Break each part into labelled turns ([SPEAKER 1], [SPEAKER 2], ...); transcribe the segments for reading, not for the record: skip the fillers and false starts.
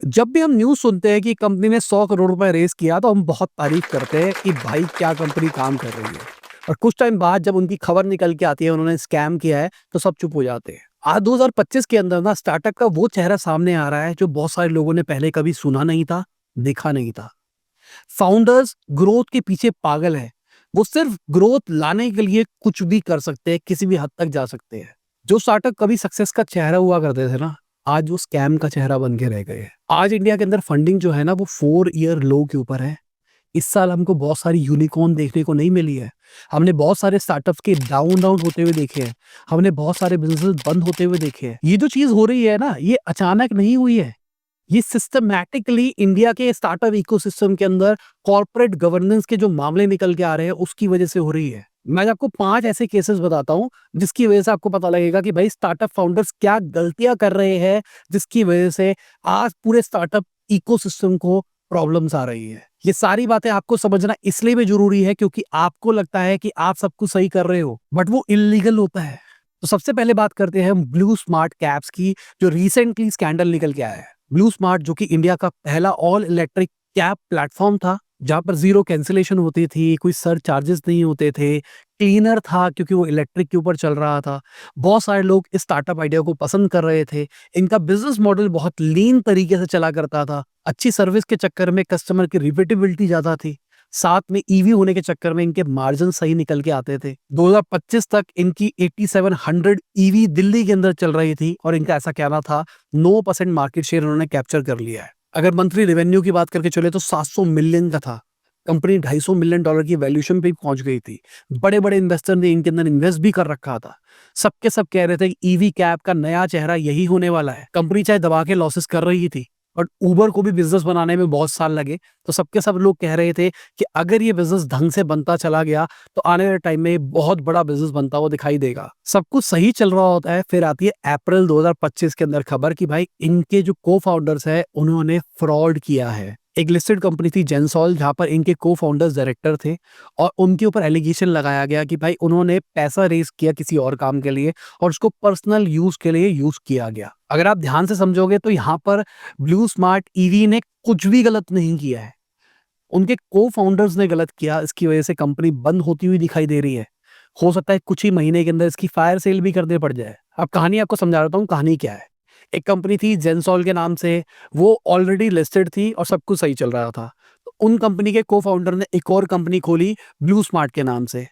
[SPEAKER 1] जब भी हम न्यूज़ सुनते हैं कि कंपनी ने 100 करोड़ रुपए रेज़ किया तो हम बहुत तारीफ़ करते हैं कि भाई क्या कंपनी काम कर रही है। और कुछ टाइम बाद जब उनकी खबर निकल के आती है उन्होंने स्कैम किया है तो सब चुप हो जाते हैं। आज 2025 के अंदर ना स्टार्टअप का वो चेहरा सामने आ रहा है जो बहुत सारे लोगों ने पहले कभी सुना नहीं था, देखा नहीं था। फाउंडर्स ग्रोथ के पीछे पागल है। वो सिर्फ ग्रोथ लाने के लिए कुछ भी कर सकते हैं, किसी भी हद तक जा सकते हैं। जो स्टार्टअप कभी सक्सेस का चेहरा हुआ करते थे ना, आज वो स्कैम का चेहरा बन के रह गए हैं। आज इंडिया के अंदर फंडिंग जो है ना वो 4 ईयर लो के ऊपर है। इस साल हमको बहुत सारी यूनिकॉर्न देखने को नहीं मिली है। हमने बहुत सारे स्टार्टअप्स के डाउन डाउन होते हुए देखे हैं। हमने बहुत सारे बिज़नेस बंद होते हुए देखे हैं। ये जो चीज़ हो रही है ना, ये अचानक नहीं हुई है। ये सिस्टमैटिकली इंडिया के स्टार्टअप इकोसिस्टम के अंदर कॉर्पोरेट गवर्नेंस के जो मामले निकल के आ रहे हैं उसकी वजह से हो रही है। मैं आपको 5 ऐसे केसेस बताता हूँ जिसकी वजह से आपको पता लगेगा कि भाई स्टार्टअप फाउंडर्स क्या गलतियां कर रहे हैं जिसकी वजह से आज पूरे स्टार्टअप इकोसिस्टम को प्रॉब्लम्स आ रही है। ये सारी बातें आपको समझना इसलिए भी जरूरी है क्योंकि आपको लगता है कि आप सब कुछ सही कर रहे हो बट वो इलीगल होता है। तो सबसे पहले बात करते हैं हम ब्लू स्मार्ट कैब्स की, जो रिसेंटली स्कैंडल निकल के आया है। ब्लू स्मार्ट जो कि इंडिया का पहला ऑल इलेक्ट्रिक कैब प्लेटफॉर्म था, जहां पर जीरो कैंसिलेशन होती थी, कोई सर चार्जेस नहीं होते थे, क्लीनर था क्योंकि वो इलेक्ट्रिक के ऊपर चल रहा था। बहुत सारे लोग इस स्टार्टअप आइडिया को पसंद कर रहे थे। इनका बिजनेस मॉडल बहुत लीन तरीके से चला करता था। अच्छी सर्विस के चक्कर में कस्टमर की रिपीटेबिलिटी ज्यादा थी। साथ में ईवी होने के चक्कर में इनके मार्जिन सही निकल के आते थे। 2025 तक इनकी 8700 ईवी दिल्ली के अंदर चल रही थी और इनका ऐसा कहना था 9% मार्केट शेयर उन्होंने कैप्चर कर लिया है। अगर मंथली रेवेन्यू की बात करके चले तो 700 मिलियन का था। कंपनी $250 मिलियन की वैल्यूएशन पे पहुंच गई थी। बड़े-बड़े इन्वेस्टर ने इनके अंदर इन्वेस्ट भी कर रखा था। सबके सब कह रहे थे कि ईवी कैब का नया चेहरा यही होने वाला है। कंपनी चाहे दबा के लॉसेस कर रही थी, बट उबर को भी बिजनेस बनाने में बहुत साल लगे। तो सबके सब लोग कह रहे थे कि अगर ये बिजनेस ढंग से बनता चला गया तो आने वाले टाइम में ये बहुत बड़ा बिजनेस बनता हुआ दिखाई देगा। सब कुछ सही चल रहा होता है, फिर आती है अप्रैल 2025 के अंदर खबर कि भाई इनके जो को फाउंडर्स है उन्होंने फ्रॉड किया है। एक लिस्टेड कंपनी थी जेंसॉल, जहां पर इनके को फाउंडर्स डायरेक्टर थे और उनके ऊपर एलिगेशन लगाया गया कि भाई उन्होंने पैसा रेज किया किसी और काम के लिए और उसको पर्सनल यूज के लिए यूज किया गया। अगर आप ध्यान से समझोगे तो यहाँ पर ब्लू स्मार्ट ईवी ने कुछ भी गलत नहीं किया है, उनके को-फाउंडर्स ने गलत किया। इसकी वजह से कंपनी बंद होती हुई दिखाई दे रही है। हो सकता है कुछ ही महीने के अंदर इसकी फायर सेल भी करनी पड़ जाए। अब कहानी आपको समझा देता हूँ, कहानी क्या है। एक कंपनी थी जेंसॉल के नाम से, वो ऑलरेडी लिस्टेड थी और सब कुछ सही चल रहा था। तो उन कंपनी के को-फाउंडर ने एक और कंपनी खोली ब्लू स्मार्ट के नाम से।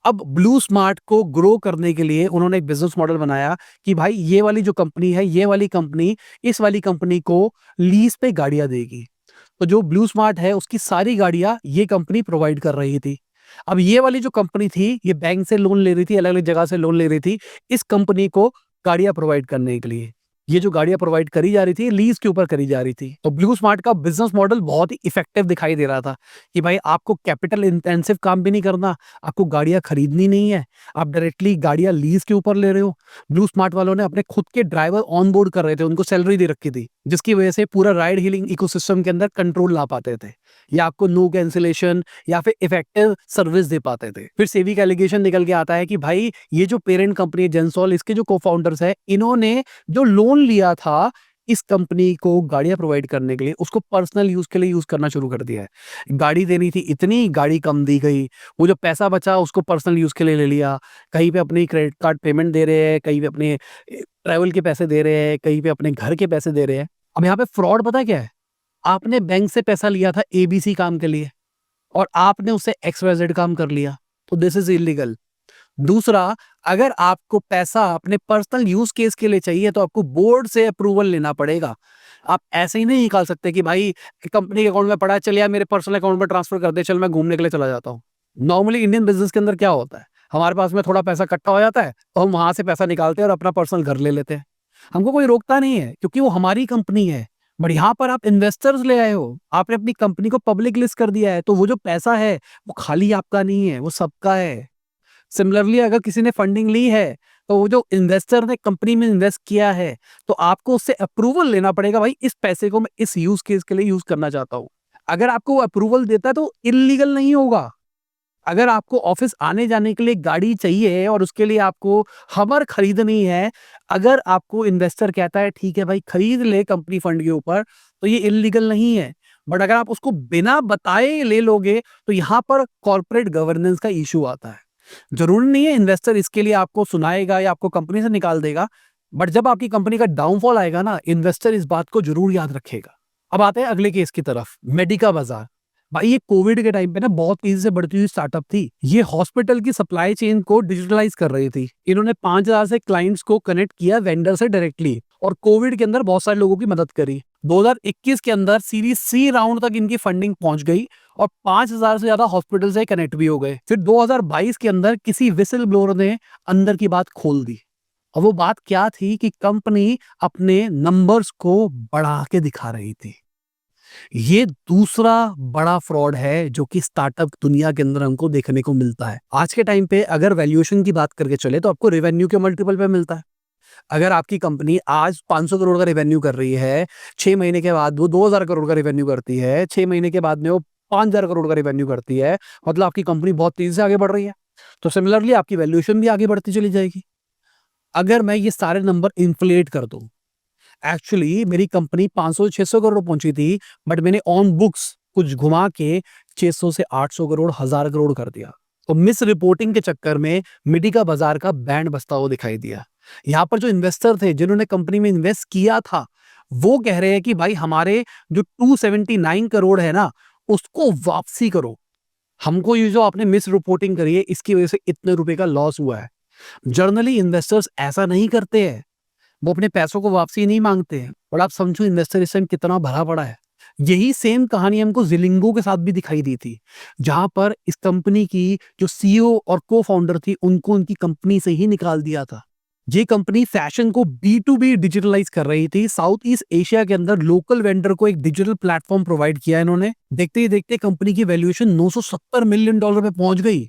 [SPEAKER 1] अब ब्लू स्मार्ट को ग्रो करने के लिए उन्होंने एक बिज़नेस मॉडल बनाया कि भाई ये वाली जो कंपनी है, ये वाली कंपनी इस वाली कंपनी को लीज़ पे गाड़ियाँ देगी। तो जो ब्लू स्मार्ट है उसकी सारी गाड़ियाँ ये कंपनी प्रोवाइड कर रही थी। अब ये वाली जो कंपनी थी, ये बैंक से लोन ले रही थी, अलग-अलग जगह से लोन ले रही थी, इस कंपनी को गाड़ियाँ प्रोवाइड करने के लिए। ये जो गाड़ियाँ प्रोवाइड करी जा रही थी, लीज़ के ऊपर करी जा रही थी। तो ब्लू स्मार्ट का बिज़नेस मॉडल बहुत ही इफेक्टिव दिखाई दे रहा था कि भाई आपको कैपिटल इंटेंसिव काम भी नहीं करना, आपको गाड़ियाँ खरीदनी नहीं है, आप डायरेक्टली गाड़ियाँ लीज़ के ऊपर ले रहे हो। ब्लू स्मार्ट वालों ने अपने खुद के ड्राइवर ऑन बोर्ड कर रहे थे, उनको सैलरी दे रखी थी, जिसकी वजह से पूरा राइड हीलिंग इकोसिस्टम के अंदर कंट्रोल ला पाते थे या आपको नो कैंसिलेशन या फिर इफेक्टिव सर्विस दे पाते थे। फिर सेबी का एलिगेशन निकल के आता है कि भाई ये जो पेरेंट कंपनी है जेंसॉल, इसके जो को-फाउंडर्स है, इन्होंने जो लोन लिया था इस कंपनी को गाड़ियां प्रोवाइड करने के लिए, उसको पर्सनल यूज के लिए यूज करना शुरू कर दिया है। गाड़ी देनी थी, इतनी गाड़ी कम दी गई, वो जो पैसा बचा उसको पर्सनल यूज के लिए ले लिया। कहीं पे अपनी क्रेडिट कार्ड पेमेंट दे रहे हैं, कहीं पे अपने ट्रैवल के पैसे दे रहे हैं, कहीं पे अपने घर के पैसे दे रहे हैं। अब यहाँ पे फ्रॉड पता क्या है, आपने बैंक से पैसा लिया था एबीसी काम के लिए और आपने उससे एक्सवाईजेड काम कर लिया, तो दिस इज इलीगल। दूसरा, अगर आपको पैसा अपने पर्सनल यूज केस के लिए चाहिए तो आपको बोर्ड से अप्रूवल लेना पड़ेगा। आप ऐसे ही नहीं निकाल सकते कि भाई कंपनी के अकाउंट में पड़ा है, चल यार मेरे पर्सनल अकाउंट में ट्रांसफर कर दे, चल मैं घूमने के लिए चला जाता हूँ। नॉर्मली इंडियन बिजनेस के अंदर क्या होता है, हमारे पास में थोड़ा पैसा इकट्ठा हो जाता है तो हम वहां से पैसा निकालते हैं और अपना पर्सनल घर ले लेते हैं। हमको कोई रोकता नहीं है क्योंकि वो हमारी कंपनी है। बट यहाँ पर आप इन्वेस्टर्स ले आए हो, आपने अपनी कंपनी को पब्लिक लिस्ट कर दिया है, तो वो जो पैसा है वो खाली आपका नहीं है, वो सबका है। सिमिलरली अगर किसी ने फंडिंग ली है तो वो जो इन्वेस्टर ने कंपनी में इन्वेस्ट किया है तो आपको उससे अप्रूवल लेना पड़ेगा, भाई इस पैसे को मैं इस यूज केस के लिए यूज करना चाहता हूँ। अगर आपको वो अप्रूवल देता है तो इलीगल नहीं होगा। अगर आपको ऑफिस आने जाने के लिए गाड़ी चाहिए और उसके लिए आपको हमर खरीदनी है, अगर आपको इन्वेस्टर कहता है ठीक है भाई खरीद ले कंपनी फंड के ऊपर, तो ये इल्लीगल नहीं है। बट अगर आप उसको बिना बताए ले लोगे, तो यहाँ पर कॉर्पोरेट गवर्नेंस का इशू आता है। जरूरी नहीं है इन्वेस्टर इसके लिए आपको सुनाएगा या आपको कंपनी से निकाल देगा, बट जब आपकी कंपनी का डाउनफॉल आएगा ना, इन्वेस्टर इस बात को जरूर याद रखेगा। अब आते हैं अगले केस की तरफ, मेडिका बाजार। भाई ये कोविड के टाइम पे ना बहुत तेजी से बढ़ती हुई स्टार्टअप थी। ये हॉस्पिटल की सप्लाई चेन को डिजिटलाइज कर रही थी। इन्होंने 5,000 से क्लाइंट्स को कनेक्ट किया वेंडर से डायरेक्टली, और कोविड के अंदर बहुत सारे लोगों की मदद करी। 2021 के अंदर सीरीज सी राउंड तक इनकी फंडिंग पहुंच गई और 5,000 से ज्यादा हॉस्पिटल से कनेक्ट भी हो गए। फिर 2022 के अंदर किसी विसिल ब्लोअर ने अंदर की बात खोल दी, और वो बात क्या थी कि कंपनी अपने नंबर्स को बढ़ा के दिखा रही थी। ये दूसरा बड़ा फ्रॉड है जो कि स्टार्टअप दुनिया के अंदर हमको देखने को मिलता है। आज के टाइम पे अगर वैल्यूएशन की बात करके चले तो आपको रेवेन्यू के मल्टीपल पे मिलता है। अगर आपकी कंपनी आज 500 करोड़ का रेवेन्यू कर रही है, 6 महीने के बाद वो 2,000 करोड़ का रेवेन्यू करती है, 6 महीने के बाद में वो 5,000 करोड़ का रेवेन्यू करती है, मतलब आपकी कंपनी बहुत तेजी से आगे बढ़ रही है। तो सिमिलरली आपकी वैल्यूएशन भी आगे बढ़ती चली जाएगी। अगर मैं ये सारे नंबर इन्फ्लेट कर दूं, एक्चुअली मेरी कंपनी 500 से 600 करोड़ पहुंची थी, बट मैंने ऑन बुक्स कुछ घुमा के 600 से 800 करोड़, 1,000 करोड़ कर दिया। तो मिस रिपोर्टिंग के चक्कर में मेडिका बाजार का बैंड बजता हुआ दिखाई दिया। यहाँ पर जो इन्वेस्टर थे जिन्होंने कंपनी में इन्वेस्ट किया था, वो कह रहे हैं कि भाई हमारे जो 279 करोड़ है ना, उसको वापसी करो। हमको ये जो आपने मिस रिपोर्टिंग करी है, इसकी वजह से इतने रुपए का लॉस हुआ है। जर्नली इन्वेस्टर्स ऐसा नहीं करते हैं, वो अपने पैसों को वापसी नहीं मांगते हैं। और आप समझो इन्वेस्टर इस टाइम कितना भरा पड़ा है। यही सेम कहानी हमको जिलिंगो के साथ भी दिखाई दी थी, जहां पर इस कंपनी की जो सीईओ और को फाउंडर थी, उनको उनकी कंपनी से ही निकाल दिया था। ये कंपनी फैशन को B2B डिजिटलाइज कर रही थी। साउथ ईस्ट एशिया के अंदर लोकल वेंडर को एक डिजिटल प्लेटफॉर्म प्रोवाइड किया इन्होंने। देखते ही देखते कंपनी की वैल्यूएशन $970 मिलियन पे पहुंच गई।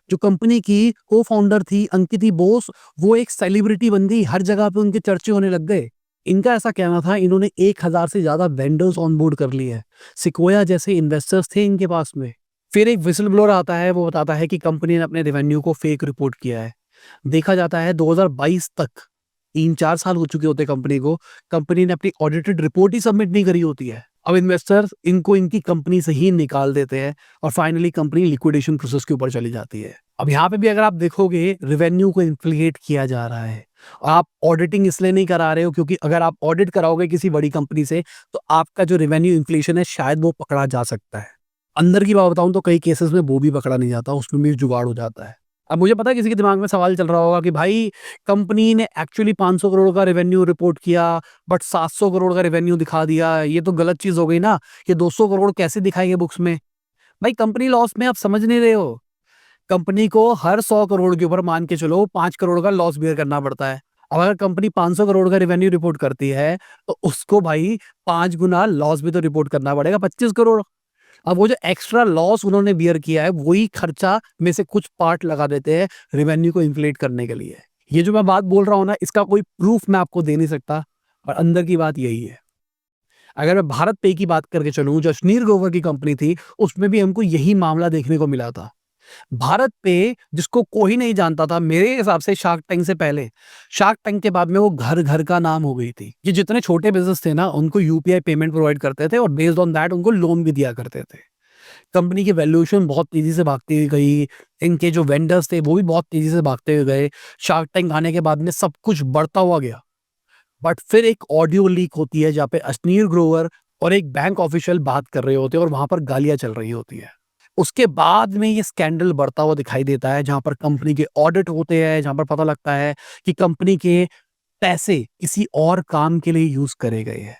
[SPEAKER 1] जो कंपनी की को फाउंडर थी अंकिति बोस, वो एक सेलिब्रिटी बन गई, हर जगह पे उनके चर्चे होने लग गए। इनका ऐसा कहना था इन्होंने 1,000 से ज्यादा वेंडर्स ऑन बोर्ड कर लिए हैं। सिक्वोया जैसे इन्वेस्टर्स थे इनके पास में। फिर एक विसल ब्लोअर आता है, वो बताता है कि कंपनी ने अपने रेवेन्यू को फेक रिपोर्ट किया है। देखा जाता है 2022 तक, 3-4 साल हो चुके होते कंपनी को, कंपनी ने अपनी ऑडिटेड रिपोर्ट ही सबमिट नहीं करी होती है। अब इन्वेस्टर्स इनको इनकी कंपनी से ही निकाल देते हैं और फाइनली कंपनी लिक्विडेशन प्रोसेस के ऊपर चली जाती है। अब यहाँ पे भी अगर आप देखोगे, रेवेन्यू को इन्फ्लेट किया जा रहा है। आप ऑडिटिंग इसलिए नहीं करा रहे हो क्योंकि अगर आप ऑडिट कराओगे किसी बड़ी कंपनी से, तो आपका जो रेवेन्यू इन्फ्लेशन है शायद वो पकड़ा जा सकता है। अंदर की बात बताऊं तो कई केसेस में वो भी पकड़ा नहीं जाता, उसमें भी जुगाड़ हो जाता है। अब मुझे पता है किसी के दिमाग में सवाल चल रहा होगा कि भाई कंपनी ने एक्चुअली 500 करोड़ का रेवेन्यू रिपोर्ट किया, बट 700 करोड़ का रेवेन्यू दिखा दिया, ये तो गलत चीज हो गई ना। ये 200 करोड़ कैसे दिखाएंगे बुक्स में? भाई कंपनी लॉस में आप समझ नहीं रहे हो। कंपनी को हर 100 करोड़ के ऊपर मान के चलो 5 करोड़ का लॉस बियर करना पड़ता है। अब अगर कंपनी 500 करोड़ का रेवेन्यू रिपोर्ट करती है, तो उसको भाई 5 गुना लॉस भी तो रिपोर्ट करना पड़ेगा, 25 करोड़। अब वो जो एक्स्ट्रा लॉस उन्होंने बियर किया है, वही खर्चा में से कुछ पार्ट लगा देते हैं रेवेन्यू को इन्फ्लेट करने के लिए। ये जो मैं बात बोल रहा हूँ ना, इसका कोई प्रूफ मैं आपको दे नहीं सकता, पर अंदर की बात यही है। अगर मैं भारत पे की बात करके चलूं, जो अश्नीर ग्रोवर की कंपनी थी, उसमें भी हमको यही मामला देखने को मिला था। भारत पे जिसको कोई नहीं जानता था, मेरे हिसाब से शार्क टैंक से पहले, शार्क टैंक के बाद में वो घर घर का नाम हो गई थी। ये जितने छोटे बिजनेस थे ना, उनको यूपीआई पेमेंट प्रोवाइड करते थे और बेस्ड ऑन दैट उनको लोन भी दिया करते थे। कंपनी की वैल्यूएशन बहुत तेजी से भागती हुई गई। इनके जो वेंडर्स थे वो भी बहुत तेजी से भागते हुए गए। शार्क टैंक आने के बाद में सब कुछ बढ़ता हुआ गया। बट फिर एक ऑडियो लीक होती है जहाँ पे अश्नीर ग्रोवर और एक बैंक ऑफिशियल बात कर रहे होते हैं और वहां पर गालियां चल रही होती है। उसके बाद में ये स्कैंडल बढ़ता हुआ दिखाई देता है, जहां पर कंपनी के ऑडिट होते हैं, जहां पर पता लगता है कि कंपनी के पैसे किसी और काम के लिए यूज करे गए हैं,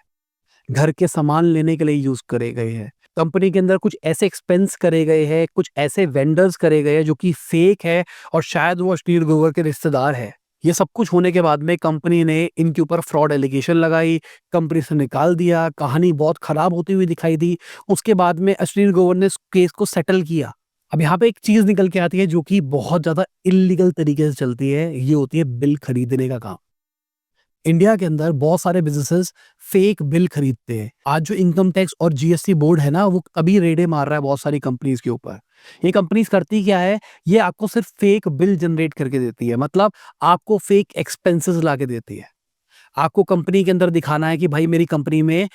[SPEAKER 1] घर के सामान लेने के लिए यूज करे गए हैं। कंपनी के अंदर कुछ ऐसे एक्सपेंस करे गए हैं, कुछ ऐसे वेंडर्स करे गए हैं जो कि फेक है और शायद वो अश्लील गोवर के रिश्तेदार है। ये सब कुछ होने के बाद में कंपनी ने इनके ऊपर फ्रॉड एलिगेशन लगाई, कंपनी से निकाल दिया, कहानी बहुत खराब होती हुई दिखाई दी। उसके बाद में अश्लील गोवर ने इस केस को सेटल किया। अब यहाँ पे एक चीज निकल के आती है जो कि बहुत ज्यादा इलीगल तरीके से चलती है, ये होती है बिल खरीदने का काम। इंडिया के अंदर बहुत सारे बिजनेसेस फेक बिल खरीदते हैं। आज जो इनकम टैक्स और जीएसटी बोर्ड है ना, वो अभी रेडे मार रहा है बहुत सारी कंपनीज के ऊपर। ये कंपनीज करती क्या है, ये आपको सिर्फ फेक बिल जनरेट करके देती है, मतलब आपको फेक एक्सपेंसेस ला के देती है। आपको कंपनी के अंदर दिखाना है कि भाई मेरी कंपनी में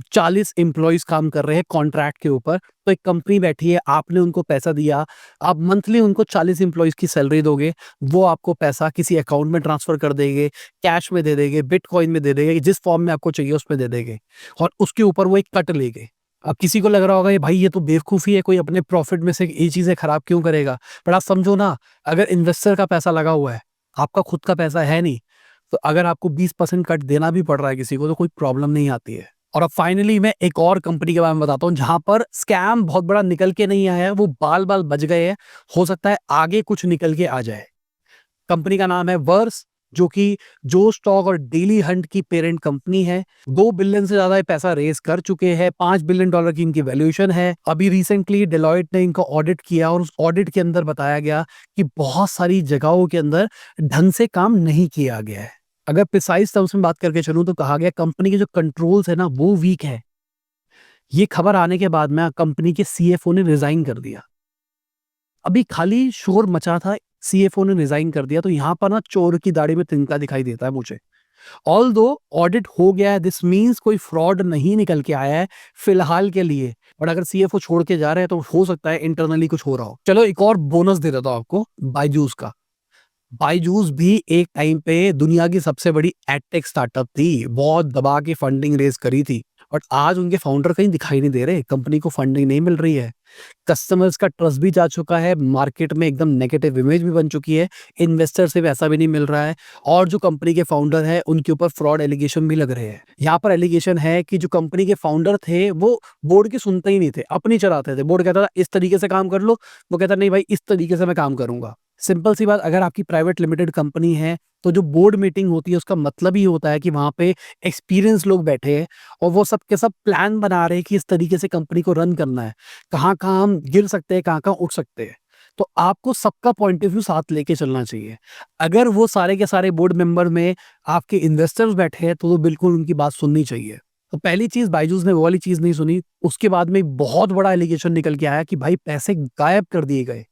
[SPEAKER 1] 40 एम्प्लॉइज काम कर रहे हैं कॉन्ट्रैक्ट के ऊपर। तो एक कंपनी बैठी है, आपने उनको पैसा दिया, आप मंथली उनको 40 एम्प्लॉइज की सैलरी दोगे, वो आपको पैसा किसी अकाउंट में ट्रांसफर कर देंगे, कैश में दे देंगे, बिटकॉइन में दे देंगे, जिस फॉर्म में आपको चाहिए उसमें दे देंगे, और उसके ऊपर वो एक कट लेंगे। अब किसी को लग रहा होगा ये भाई ये तो बेवकूफ़ी है, कोई अपने प्रॉफिट में से ये चीज़ें खराब क्यों करेगा। पर आप समझो ना, अगर इन्वेस्टर का पैसा लगा हुआ है, आपका खुद का पैसा है नहीं, तो अगर आपको 20% कट देना भी पड़ रहा है किसी को, तो कोई प्रॉब्लम नहीं आती है। और अब फाइनली मैं एक और कंपनी के बारे में बताता हूँ जहां पर स्कैम बहुत बड़ा निकल के नहीं आया है, वो बाल बाल बच गए हैं। हो सकता है आगे कुछ निकल के आ जाए। कंपनी का नाम है वर्स, जो कि जो स्टॉक और डेली हंट की पेरेंट कंपनी है। 2 बिलियन से ज्यादा पैसा रेस कर चुके हैं, $5 बिलियन की इनकी वैल्यूएशन है। अभी रिसेंटली डेलॉयट ने इनका ऑडिट किया और उस ऑडिट के अंदर बताया गया कि बहुत सारी जगहों के अंदर ढंग से काम नहीं किया गया है। अगर प्रिसाइज टर्म्स में बात करके चलूं तो कहा गया कंपनी के जो कंट्रोल्स है ना, वो वीक है। ये खबर आने के बाद में कंपनी के सीएफओ ने रिजाइन कर दिया। अभी खाली शोर मचा था, सीएफओ ने रिजाइन कर दिया, तो यहाँ पर ना चोर की दाढ़ी में तिनका दिखाई देता है मुझे। ऑल दो ऑडिट हो गया है, दिस मीन्स कोई फ्रॉड नहीं निकल के आया है फिलहाल के लिए। और अगर सीएफओ छोड़ के जा रहे हैं तो हो सकता है इंटरनली कुछ हो रहा हो। चलो एक और बोनस दे देता हूं आपको, बायजूस का। बायजूस भी एक टाइम पे दुनिया की सबसे बड़ी एडटेक स्टार्टअप थी, बहुत दबा के फंडिंग रेज करी थी, और आज उनके फाउंडर कहीं दिखाई नहीं दे रहे, कंपनी को फंडिंग नहीं मिल रही है, कस्टमर्स का ट्रस्ट भी जा चुका है, मार्केट में एकदम नेगेटिव इमेज भी बन चुकी है, इन्वेस्टर से पैसा भी नहीं मिल रहा है, और जो कंपनी के फाउंडर है उनके ऊपर फ्रॉड एलिगेशन भी लग रहे हैं। यहाँ पर एलिगेशन है कि जो कंपनी के फाउंडर थे वो बोर्ड की सुनते ही नहीं थे, अपनी चलाते थे। बोर्ड कहता था इस तरीके से काम कर लो, वो कहता नहीं भाई इस तरीके से मैं काम करूंगा। सिंपल सी बात, अगर आपकी प्राइवेट लिमिटेड कंपनी है तो जो बोर्ड मीटिंग होती है उसका मतलब ही होता है कि वहां पे एक्सपीरियंस लोग बैठे हैं और वो सब के सब प्लान बना रहे हैं कि इस तरीके से कंपनी को रन करना है, कहाँ-कहाँ हम गिर सकते हैं, कहाँ-कहाँ उठ सकते हैं। तो आपको सबका पॉइंट ऑफ व्यू साथ लेके चलना चाहिए। अगर वो सारे के सारे बोर्ड मेंबर में आपके इन्वेस्टर्स बैठे हैं तो बिल्कुल उनकी बात सुननी चाहिए। तो पहली चीज़ बायजूस ने वो वाली चीज़ नहीं सुनी, उसके बाद में एक बहुत बड़ा एलिगेशन निकल के आया कि भाई पैसे गायब कर दिए गए।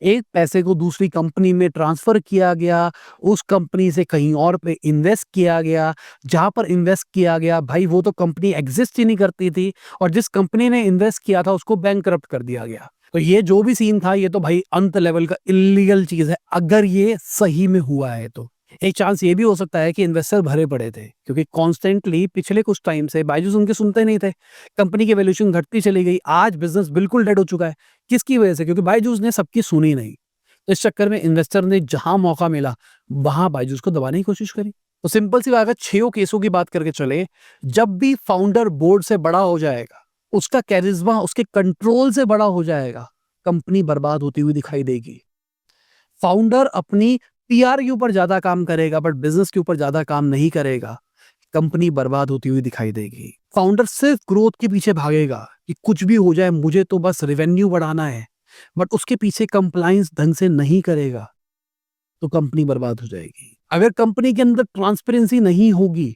[SPEAKER 1] एक पैसे को दूसरी कंपनी में ट्रांसफर किया गया, उस कंपनी से कहीं और पे इन्वेस्ट किया गया, जहाँ पर इन्वेस्ट किया गया भाई वो तो कंपनी एग्जिस्ट ही नहीं करती थी, और जिस कंपनी ने इन्वेस्ट किया था उसको बैंकरप्ट कर दिया गया। तो ये जो भी सीन था ये तो भाई अंत लेवल का इल्लीगल चीज़ है, अगर ये सही में हुआ है तो। एक चांस ये भी हो सकता है कि इन्वेस्टर भरे पड़े थे, क्योंकि कॉन्स्टेंटली पिछले कुछ टाइम से बायजूस उनके सुनते नहीं थे, कंपनी की वैल्यूएशन घटती चली गई, आज बिजनेस बिल्कुल डेड हो चुका है। किसकी वजह से? क्योंकि बायजूस ने सबकी सुनी नहीं। तो इस चक्कर में इन्वेस्टर ने जहां मौका मिला वहां बायजूस को दबाने की कोशिश करी। तो सिंपल सी बात है, 6 केसों की बात करके चले, जब भी फाउंडर बोर्ड से बड़ा हो जाएगा, उसका कैरिज्मा उसके कंट्रोल से बड़ा हो जाएगा, कंपनी बर्बाद होती हुई दिखाई देगी। फाउंडर अपनी पीआर के ऊपर ज्यादा काम करेगा बट बिजनेस के ऊपर ज्यादा काम नहीं करेगा, कंपनी बर्बाद होती हुई दिखाई देगी। फाउंडर सिर्फ ग्रोथ के पीछे भागेगा कि कुछ भी हो जाए मुझे तो बस रेवेन्यू बढ़ाना है, बट उसके पीछे कंप्लायंस ढंग से नहीं करेगा तो कंपनी बर्बाद हो जाएगी। अगर कंपनी के अंदर ट्रांसपेरेंसी नहीं होगी,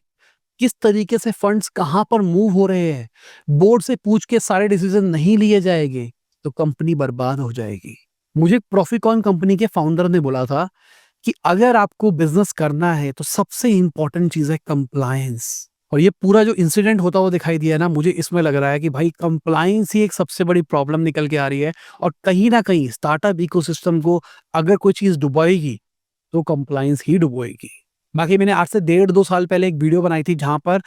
[SPEAKER 1] किस तरीके से फंड्स कहां पर मूव हो रहे हैं, बोर्ड से पूछ के सारे डिसीजन नहीं लिए जाएंगे, तो कंपनी बर्बाद हो जाएगी। मुझे प्रॉफिकॉन कंपनी के फाउंडर ने बोला था कि अगर आपको बिजनेस करना है तो सबसे इंपॉर्टेंट चीज है कंप्लायंस। और ये पूरा जो इंसिडेंट होता हुआ दिखाई दिया ना, मुझे इसमें लग रहा है कि भाई कंप्लायंस ही एक सबसे बड़ी प्रॉब्लम निकल के आ रही है, और कहीं ना कहीं स्टार्टअप इकोसिस्टम को अगर कोई चीज डुबोएगी तो कंप्लायंस ही डुबोएगी। बाकी मैंने आज से 1.5-2 साल पहले एक वीडियो बनाई थी जहां पर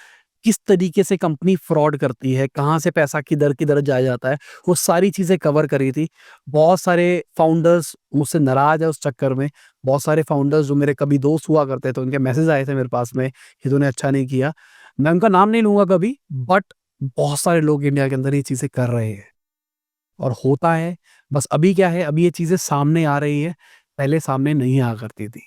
[SPEAKER 1] किस तरीके से कंपनी फ्रॉड करती है, कहाँ से पैसा किधर जाया जाता है, वो सारी चीजें कवर करी थी। बहुत सारे फाउंडर्स मुझसे नाराज है उस चक्कर में। बहुत सारे फाउंडर्स जो मेरे कभी दोस्त हुआ करते थे, उनके मैसेज आए थे मेरे पास में कि तूने अच्छा नहीं किया। मैं उनका नाम नहीं लूंगा कभी, बट बहुत सारे लोग इंडिया के अंदर ये चीजें कर रहे हैं और होता है। बस अभी क्या है, अभी ये चीजें सामने आ रही है, पहले सामने नहीं आ करती थी।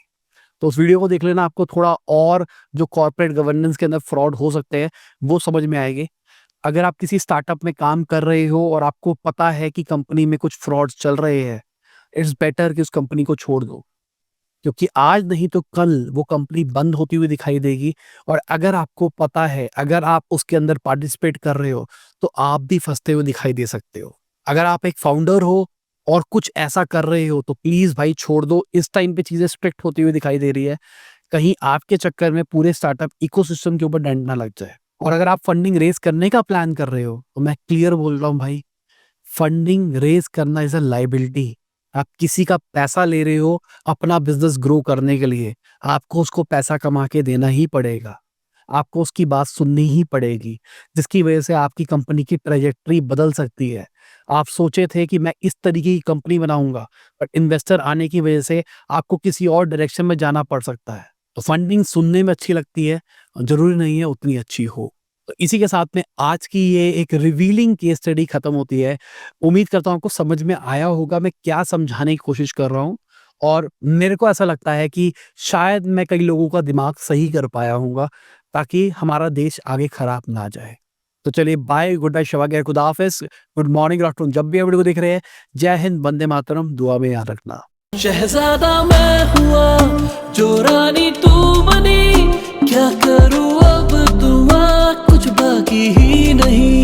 [SPEAKER 1] तो उस वीडियो को देख लेना, आपको थोड़ा और जो कॉर्पोरेट गवर्नेंस के अंदर फ्रॉड हो सकते हैं वो समझ में आएगी। अगर आप किसी स्टार्टअप में काम कर रहे हो और आपको पता है कि कंपनी में कुछ फ्रॉड्स चल रहे हैं, इट्स बेटर कि उस कंपनी को छोड़ दो। क्योंकि आज नहीं तो कल वो कंपनी बंद होती हुई दिखाई देगी। और अगर आपको पता है, अगर आप उसके अंदर पार्टिसिपेट कर रहे हो, तो आप भी फंसते हुए दिखाई दे सकते हो। अगर आप एक फाउंडर हो और कुछ ऐसा कर रहे हो, तो प्लीज भाई छोड़ दो। इस टाइम पे चीजें स्ट्रिक्ट होती हुई दिखाई दे रही है, कहीं आपके चक्कर में पूरे स्टार्टअप इकोसिस्टम के ऊपर डेंट ना लग जाए। और अगर आप फंडिंग रेज करने का प्लान कर रहे हो, तो मैं क्लियर बोल रहा हूँ भाई, फंडिंग रेज करना इज अ लायबिलिटी। आप किसी का पैसा ले रहे हो अपना बिजनेस ग्रो करने के लिए, आपको उसको पैसा कमा के देना ही पड़ेगा, आपको उसकी बात सुननी ही पड़ेगी, जिसकी वजह से आपकी कंपनी की ट्रेजेक्टरी बदल सकती है। आप सोचे थे कि मैं इस तरीके की कंपनी बनाऊंगा, बट इन्वेस्टर आने की वजह से आपको किसी और डायरेक्शन में जाना पड़ सकता है। तो फंडिंग सुनने में अच्छी लगती है, जरूरी नहीं है उतनी अच्छी हो। तो इसी के साथ में आज की ये एक रिवीलिंग केस स्टडी खत्म होती है। उम्मीद करता हूँ आपको समझ में आया होगा मैं क्या समझाने की कोशिश कर रहा हूँ। और मेरे को ऐसा लगता है कि शायद मैं कई लोगों का दिमाग सही कर पाया हूँगा, ताकि हमारा देश आगे खराब ना जाए। तो चलिए बाय, गुड बाय, शब ख़ैर, खुदा हाफ़िज़, गुड मॉर्निंग, गुड आफ्टरनून, जब भी आप वीडियो को देख रहे हैं। जय हिंद, वंदे मातरम, दुआ में याद रखना।
[SPEAKER 2] शहजादा मैं हुआ जो रानी तू बनी, क्या करूँ अब, दुआ कुछ बाकी ही नहीं।